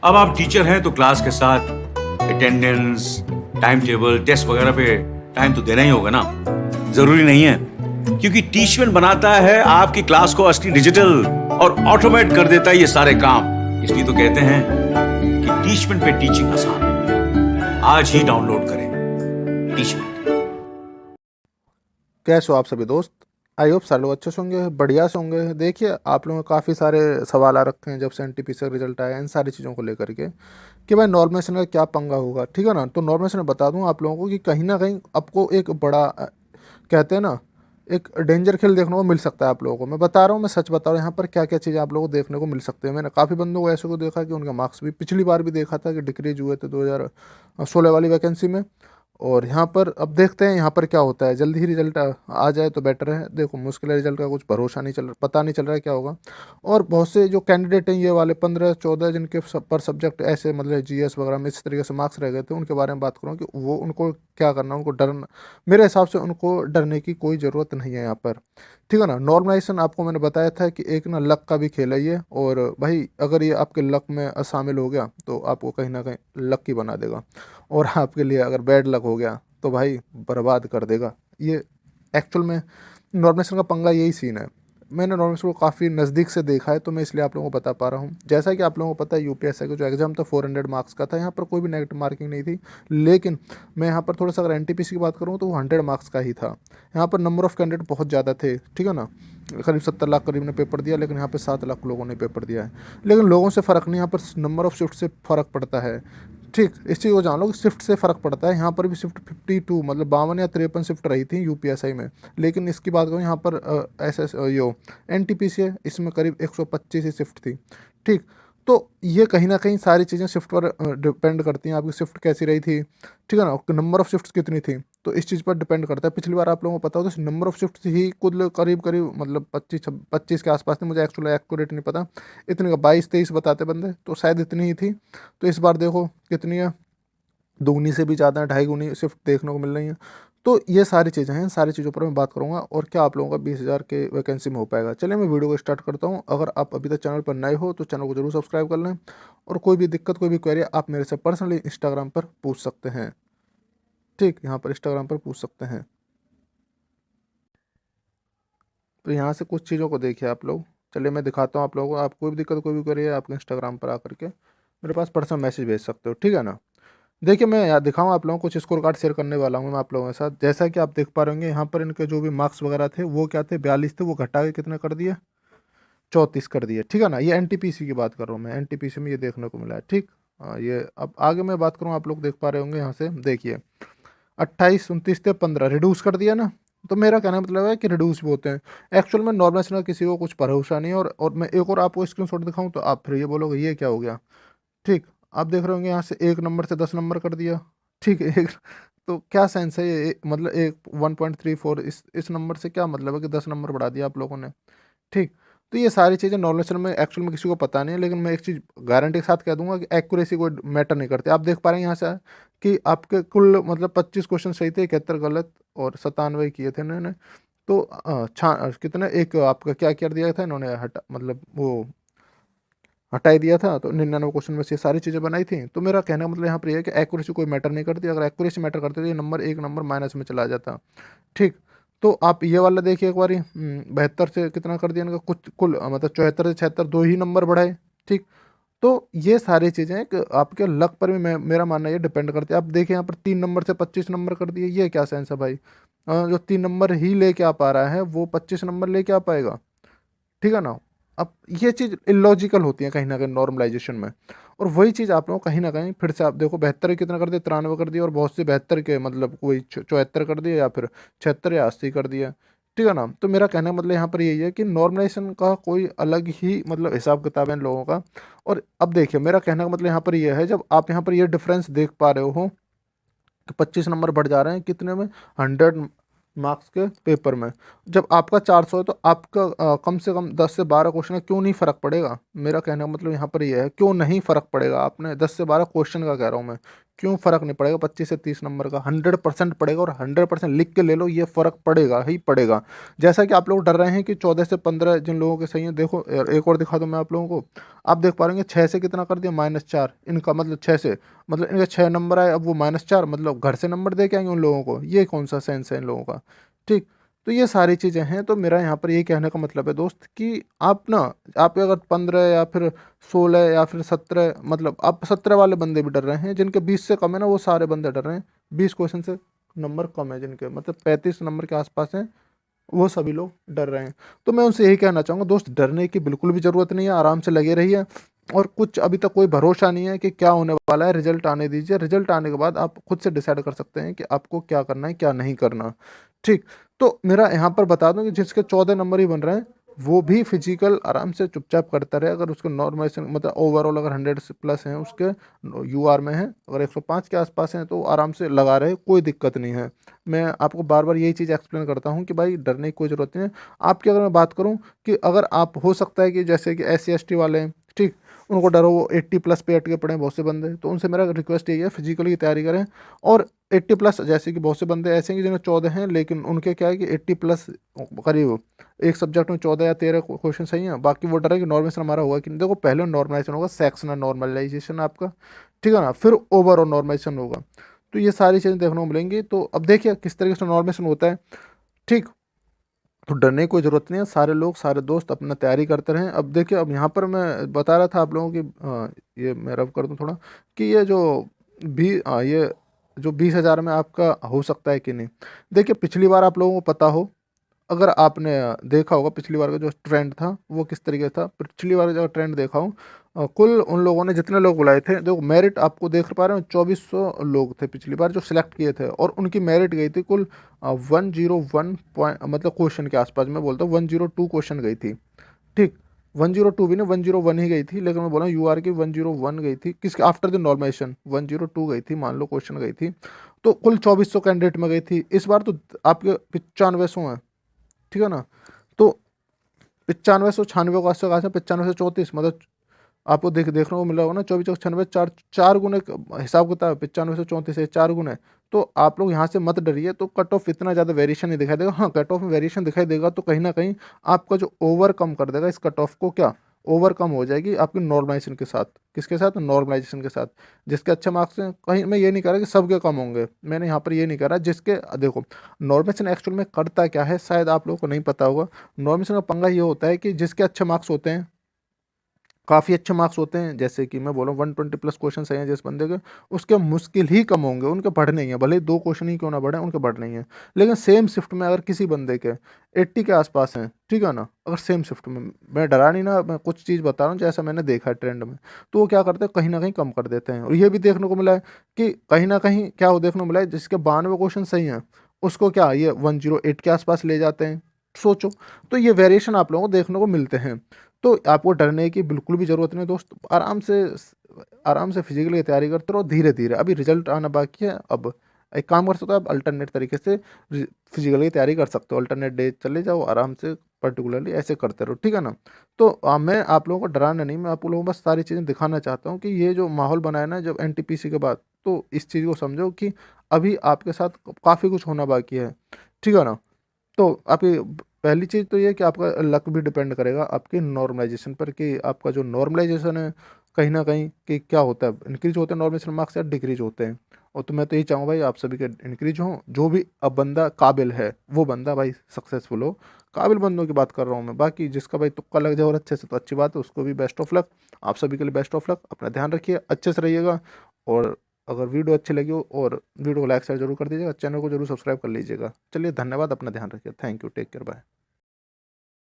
अब आप टीचर हैं तो क्लास के साथ अटेंडेंस, टाइम टेबल, टेस्ट वगैरह पे टाइम तो देना ही होगा ना। जरूरी नहीं है, क्योंकि टीचमेंट बनाता है आपकी क्लास को असली डिजिटल और ऑटोमेट कर देता है ये सारे काम। इसलिए तो कहते हैं कि टीचमेंट पे टीचिंग आसान है। आज ही डाउनलोड करें टीचमेंट। कैसे हो आप सभी दोस्त। आई होप सारे लोग अच्छे से होंगे, बढ़िया से होंगे। देखिए, आप लोगों को काफ़ी सारे सवाल आ रखे हैं जब से एनटीपीसी का रिजल्ट आया, इन सारी चीज़ों को लेकर के कि भाई नॉर्मलाइजेशन का क्या पंगा होगा। ठीक है ना। तो नॉर्मलाइजेशन में बता दूं आप लोगों को कि कहीं ना कहीं आपको एक बड़ा कहते हैं ना, एक डेंजर खेल देखने को मिल सकता है। आप लोगों को मैं बता रहा हूँ, मैं सच बता रहा हूँ, यहाँ पर क्या क्या चीज़ें आप लोगों को देखने को मिल सकती है। मैंने काफ़ी बंदों को ऐसे को देखा कि उनके मार्क्स भी पिछली बार भी देखा था कि डिक्रीज हुए थे 2016 वाली वैकेंसी में। और यहाँ पर अब देखते हैं यहाँ पर क्या होता है। जल्दी ही रिजल्ट आ जाए तो बेटर है। देखो, मुश्किल है, रिजल्ट का कुछ भरोसा नहीं चल रहा, पता नहीं चल रहा है क्या होगा। और बहुत से जो कैंडिडेट हैं ये वाले 15-14 जिनके पर सब्जेक्ट ऐसे मतलब जीएस वगैरह में इस तरीके से मार्क्स रह गए थे, उनके बारे में बात करूँ कि वो उनको क्या करना, उनको डरना, मेरे हिसाब से उनको डरने की कोई ज़रूरत नहीं है यहाँ पर। ठीक है ना। नॉर्मलाइजेशन आपको मैंने बताया था कि एक ना लक का भी खेल है ये, और भाई अगर ये आपके लक में शामिल हो गया तो आपको कहीं ना कहीं लकी बना देगा, और आपके लिए अगर बैड लक हो गया तो भाई बर्बाद कर देगा ये। एक्चुअल में नॉर्मलाइजेशन का पंगा यही सीन है। मैंने नॉर्मलाइजेशन को काफ़ी नज़दीक से देखा है, तो मैं इसलिए आप लोगों को बता पा रहा हूँ। जैसा कि आप लोगों को पता है, यूपीएससी का जो एग्जाम था 400 मार्क्स का था। यहाँ पर कोई भी नेगेटिव मार्किंग नहीं थी, लेकिन मैं यहाँ पर थोड़ा सा अगर एनटीपीसी की बात करूँ तो वो 100 मार्क्स का ही था। यहाँ पर नंबर ऑफ़ कैंडिडेट बहुत ज़्यादा थे। ठीक है ना। करीब 70 लाख करीब ने पेपर दिया, लेकिन यहाँ पे 7 लाख लोगों ने पेपर दिया है। लेकिन लोगों से फ़र्क नहीं, यहाँ पर नंबर ऑफ़ शिफ्ट से फ़र्क पड़ता है। ठीक, इस चीज़ को जान लो कि शिफ्ट से फ़र्क पड़ता है। यहाँ पर भी शिफ्ट 52 मतलब 52 या 53 शिफ्ट रही थी यूपीएसआई में। लेकिन इसकी बात करूँ यहाँ पर एस एस यो एनटीपीसी है, इसमें करीब 125 ही शिफ्ट थी। ठीक। तो ये कहीं ना कहीं सारी चीज़ें शिफ्ट पर डिपेंड करती हैं, आपकी शिफ्ट कैसी रही थी। ठीक है ना। नंबर ऑफ़ शिफ्ट कितनी थी, तो इस चीज़ पर डिपेंड करता है। पिछली बार आप लोगों को पता हो तो नंबर ऑफ़ शिफ्ट ही कुल करीब करीब मतलब 25 के आसपास थी। मुझे एक्चुअली एक्यूरेट नहीं पता, इतनी का 22-23 बताते बंदे, तो शायद इतनी ही थी। तो इस बार देखो कितनी है, दुगनी से भी ज़्यादा है, 2.5 गुनी शिफ्ट देखने को मिल रही हैं। तो ये सारी चीज़ें हैं, सारी चीज़ों पर मैं बात करूँगा और क्या आप लोगों का 20,000 के वैकेंसी में हो पाएगा। चलिए मैं वीडियो को स्टार्ट करता हूँ। अगर आप अभी तक चैनल पर नए हो तो चैनल को जरूर सब्सक्राइब कर लें, और कोई भी दिक्कत, कोई भी क्वेरी आप मेरे से पर्सनली इंस्टाग्राम पर पूछ सकते हैं। ठीक, यहाँ पर इंस्टाग्राम पर पूछ सकते हैं। तो यहाँ से कुछ चीज़ों को देखिए आप लोग। चलिए मैं दिखाता हूँ आप लोगों को। आप कोई भी दिक्कत, कोई भी क्वेरी है, आपके इंस्टाग्राम पर आकर के मेरे पास पर्सनल मैसेज भेज सकते हो। ठीक है ना। देखिए, मैं यहाँ दिखाऊँ आप लोगों को, कुछ स्कोर कार्ड शेयर करने वाला हूँ मैं आप लोगों के साथ। जैसा कि आप देख पा रहे होंगे, यहाँ पर इनके जो भी मार्क्स वगैरह थे वो क्या थे, 42 थे, वो घटा के कितने कर दिए, 34 कर दिए। ठीक है ना। ये एनटीपीसी की बात कर रहा हूँ मैं, एनटीपीसी में ये देखने को मिला है। ठीक। ये अब आगे मैं बात करूँ, आप लोग देख पा रहे होंगे यहाँ से। देखिए 28, 29 थे, 15 रिड्यूस कर दिया ना। तो मेरा कहना मतलब है कि रिड्यूस भी होते हैं। एक्चुअल में नॉर्मल किसी को कुछ भरोसा नहीं है। और मैं एक और आपको स्क्रीनशॉट दिखाऊं तो आप फिर ये बोलोगे ये क्या हो गया। ठीक। आप देख रहे होंगे यहाँ से 1 नंबर से 10 नंबर कर दिया। ठीक है। एक तो क्या सेंस है ये, मतलब एक 1.34, इस नंबर से क्या मतलब है कि 10 नंबर बढ़ा दिया आप लोगों ने। ठीक। तो ये सारी चीज़ें नॉर्मल में एक्चुअल में किसी को पता नहीं है, लेकिन मैं एक चीज़ गारंटी के साथ कह दूंगा कि एक्यूरेसी कोई मैटर नहीं करती। आप देख पा रहे हैं यहाँ से कि आपके कुल मतलब 25 क्वेश्चन सही थे, 71 गलत, और 97 किए थे इन्होंने। तो कितने एक आपका क्या कर दिया था इन्होंने, हटा मतलब वो हटा ही दिया था। तो 99 क्वेश्चन में से ये सारी चीज़ें बनाई थी। तो मेरा कहना का मतलब यहाँ पर ये है कि एक्यूरेसी कोई मैटर नहीं करती। अगर एक्यूरेसी मैटर करती तो ये नंबर एक नंबर माइनस में चला जाता। ठीक। तो आप ये वाला देखिए एक बारी, 72 से कितना कर दिया इनका, कुछ कुल मतलब 74 से 76, 2 ही नंबर बढ़ाए। ठीक। तो ये सारी चीज़ें कि आपके लक पर भी मैं, मेरा मानना ये डिपेंड करती है। आप देखिए यहाँ पर 3 नंबर से 25 नंबर कर दिए, ये क्या सेंस है भाई। जो 3 नंबर ही लेके आ पा रहा है वो 25 नंबर लेके आ पाएगा। ठीक है ना। अब ये चीज़ इलॉजिकल होती है कहीं ना कहीं नॉर्मलाइजेशन में। और वही चीज़ आप लोगों को कहीं ना कहीं फिर से आप देखो, 72 कितना कर दिया, 93 कर दिया, और बहुत से 72 के मतलब कोई 74 कर दिया, या फिर 76 या 80 कर दिया। ठीक है ना। तो मेरा कहने का मतलब यहाँ पर यही है कि नॉर्मलाइजेशन का कोई अलग ही मतलब हिसाब किताब है इन लोगों का। और अब देखिए, मेरा कहने का मतलब यहाँ पर यह है, जब आप यहाँ पर ये डिफरेंस देख पा रहे हो कि 25 नंबर बढ़ जा रहे हैं कितने में, 100 मार्क्स के पेपर में। जब आपका 400 है तो आपका कम से कम 10 से 12 क्वेश्चन है, क्यों नहीं फ़र्क पड़ेगा। मेरा कहने का मतलब यहाँ पर यह है, क्यों नहीं फ़र्क पड़ेगा। आपने 10 से 12 क्वेश्चन का कह रहा हूँ मैं, क्यों फ़र्क नहीं पड़ेगा 25 से 30 नंबर का? 100% पड़ेगा, और 100% लिख के ले लो, ये फ़र्क पड़ेगा ही पड़ेगा। जैसा कि आप लोग डर रहे हैं कि 14 से 15 जिन लोगों के सही हैं, देखो एक और दिखा दूँ मैं आप लोगों को। आप देख पा रहे होंगे 6 से कितना कर दिया, -4 इनका, मतलब 6 से, मतलब इनके 6 नंबर आए, अब वो -4 मतलब घर से नंबर दे के आएँगे उन लोगों को। ये कौन-सा सेंस है इन लोगों का? ठीक। तो ये सारी चीज़ें हैं, तो मेरा यहाँ पर ये कहने का मतलब है दोस्त कि आप ना, आप अगर 15 या फिर 16 या फिर 17, मतलब आप 17 वाले बंदे भी डर रहे हैं, जिनके 20 से कम है ना, वो सारे बंदे डर रहे हैं। 20 क्वेश्चन से नंबर कम है जिनके, मतलब 35 नंबर के आसपास हैं, वो सभी लोग डर रहे हैं। तो मैं उनसे यही कहना चाहूँगा दोस्त, डरने की बिल्कुल भी ज़रूरत नहीं है, आराम से लगे रहिए। और कुछ अभी तक कोई भरोसा नहीं है कि क्या होने वाला है, रिजल्ट आने दीजिए। रिजल्ट आने के बाद आप खुद से डिसाइड कर सकते हैं कि आपको क्या करना है, क्या नहीं करना। ठीक। तो मेरा यहाँ पर बता दूँ कि जिसके 14 नंबर ही बन रहे हैं, वो भी फिजिकल आराम से चुपचाप करता रहे। अगर उसको नॉर्मलाइजेशन, मतलब ओवरऑल अगर 100 से प्लस हैं उसके, यूआर में है, अगर 105 के आसपास हैं, तो आराम से लगा रहे, कोई दिक्कत नहीं है। मैं आपको बार बार यही चीज़ एक्सप्लेन करता हूँ कि भाई डरने की कोई ज़रूरत नहीं है। आपकी अगर मैं बात करूँ कि अगर आप, हो सकता है कि जैसे कि SC ST वाले हैं, ठीक, उनको डरो, वो 80 प्लस पे अटके पड़े हैं बहुत से बंदे, तो उनसे मेरा रिक्वेस्ट यही है, फिजिकली की तैयारी करें। और 80 प्लस, जैसे कि बहुत से बंदे ऐसे हैं कि जिन्हें 14 हैं, लेकिन उनके क्या है कि 80 प्लस करीब एक सब्जेक्ट में 14 या 13 क्वेश्चन सही हैं, बाकी वो डर है कि नॉर्मलाइजेशन हमारा होगा कि नहीं। देखो, पहले नॉर्मलाइजेशन होगा, सेक्शनल नॉर्मलाइजेशन आपका, ठीक है ना, फिर ओवरऑल नॉर्मलाइजेशन होगा। तो ये सारी चीज़ें देखने को मिलेंगी। तो अब देखिए किस तरीके से नॉर्मलाइजेशन होता है। ठीक। तो डरने की कोई ज़रूरत नहीं है, सारे लोग, सारे दोस्त अपना तैयारी करते रहें। अब देखिए, अब यहाँ पर मैं बता रहा था आप लोगों की, ये मैं रब कर दूँ थोड़ा, कि ये जो 20,000 में आपका हो सकता है कि नहीं। देखिए, पिछली बार आप लोगों को पता हो, अगर आपने देखा होगा पिछली बार का जो ट्रेंड था वो किस तरीके था, पिछली बार जो ट्रेंड देखा हूँ, कुल उन लोगों ने जितने लोग बुलाए थे, देखो मेरिट आपको देख पा रहे हो, 2400 लोग थे पिछली बार जो सिलेक्ट किए थे, और उनकी मेरिट गई थी कुल 101 पॉइंट, मतलब क्वेश्चन के आसपास, मैं बोलता हूँ 102 क्वेश्चन गई थी। ठीक। 102 भी नहीं, 101 ही गई थी, लेकिन मैं बोला यूआर की 101 गई थी, किसके आफ्टर द नॉर्मलाइजेशन 102 गई थी, मान लो क्वेश्चन गई थी। तो कुल 2400 कैंडिडेट में गई थी, इस बार तो आपके 9500 हैं, ठीक है ना। तो 9596 का 80 का 9534, मतलब आपको देखने को मिला होगा ना, 24 96 चार चार गुने हिसाब किताब, 95 से 34 है, 4 गुने। तो आप लोग यहाँ से मत डरिए, तो कट ऑफ इतना ज़्यादा वेरिएशन नहीं दिखाई देगा। हाँ, कट ऑफ में वेरिएशन दिखाई देगा, तो कहीं ना कहीं आपका जो ओवरकम कर देगा इस कट ऑफ को, क्या ओवरकम हो जाएगी आपकी नॉर्मलाइजेशन के साथ। किसके साथ? नॉर्मलाइजेशन के साथ। जिसके अच्छे मार्क्स हैं, कहीं मैं ये नहीं कह रहा कि सबके कम होंगे, मैंने यहाँ पर ये नहीं कह रहा, जिसके, देखो नॉर्मलाइजेशन एक्चुअल में करता क्या है, शायद आप लोगों को नहीं पता होगा। नॉर्मलाइजेशन का पंगा ये होता है कि जिसके अच्छे मार्क्स होते हैं, काफ़ी अच्छे मार्क्स होते हैं, जैसे कि मैं बोला 120 प्लस क्वेश्चन सही हैं जिस बंदे के, उसके मुश्किल ही कम होंगे, उनके बढ़ने ही हैं, भले ही 2 क्वेश्चन ही क्यों ना बढ़े, उनके बढ़ने ही हैं। लेकिन सेम शिफ्ट में अगर किसी बंदे के 80 के आसपास हैं, ठीक है ना, अगर सेम शिफ्ट में, मैं डरा नहीं ना, मैं कुछ चीज़ बता रहा हूँ जैसा मैंने देखा है ट्रेंड में, तो वो क्या करते हैं, कहीं ना कहीं कम कर देते हैं। और ये भी देखने को मिला है कि कहीं ना कहीं क्या वो देखने को मिला है, जिसके 92 क्वेश्चन सही हैं, उसको क्या ये 108 के आसपास ले जाते हैं। सोचो, तो ये वेरिएशन आप लोगों को देखने को मिलते हैं। तो आपको डरने की बिल्कुल भी ज़रूरत नहीं दोस्त, आराम से फिजिकली तैयारी करते रहो, धीरे धीरे, अभी रिजल्ट आना बाकी है। अब एक काम कर सकते हो आप, अल्टरनेट तरीके से फिजिकली तैयारी कर सकते हो, अल्टरनेट डे चले जाओ आराम से, पर्टिकुलरली ऐसे करते रहो, ठीक है ना। तो मैं आप लोगों को डराना नहीं, मैं आप लोगों को बस सारी चीज़ें दिखाना चाहता हूँ कि ये जो माहौल बनाया ना जब NTPC के बाद, तो इस चीज़ को समझो कि अभी आपके साथ काफ़ी कुछ होना बाकी है, ठीक है ना। तो आपकी पहली चीज़ तो ये है कि आपका लक भी डिपेंड करेगा आपके नॉर्मलाइजेशन पर, कि आपका जो नॉर्मलाइजेशन है कहीं ना कहीं कि क्या होता है, इंक्रीज होते हैं नॉर्मलाइजेशन मार्क्स या डिक्रीज होते हैं। और तो मैं तो यही चाहूँ भाई, आप सभी के इंक्रीज हों, जो भी अब बंदा काबिल है वो बंदा भाई सक्सेसफुल हो। काबिल बंदों की बात कर रहा हूँ मैं, बाकी जिसका भाई तुक्का लग जाए और अच्छे से, तो अच्छी बात है, उसको भी बेस्ट ऑफ लक। आप सभी के लिए बेस्ट ऑफ लक, अपना ध्यान रखिए, अच्छे से रहिएगा। और अगर वीडियो अच्छी लगी हो, और वीडियो को लाइक शेयर जरूर कर दीजिएगा, चैनल को जरूर सब्सक्राइब कर लीजिएगा। चलिए, धन्यवाद, अपना ध्यान रखिए, thank you, take care, bye.